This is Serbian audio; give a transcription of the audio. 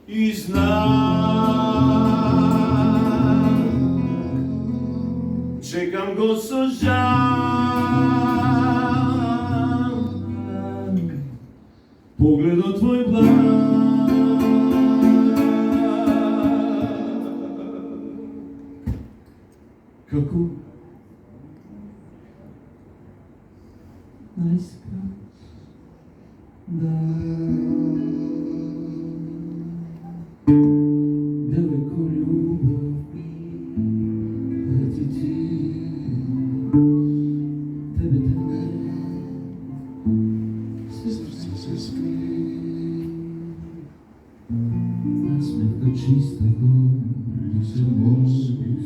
i znam, čekam go sa žal, pogleda tvoj blag. Kako? Najskrat daleko ljubav leti ti, tebe te ne, srce se skrije, nasmeh ga čistego, li se morskih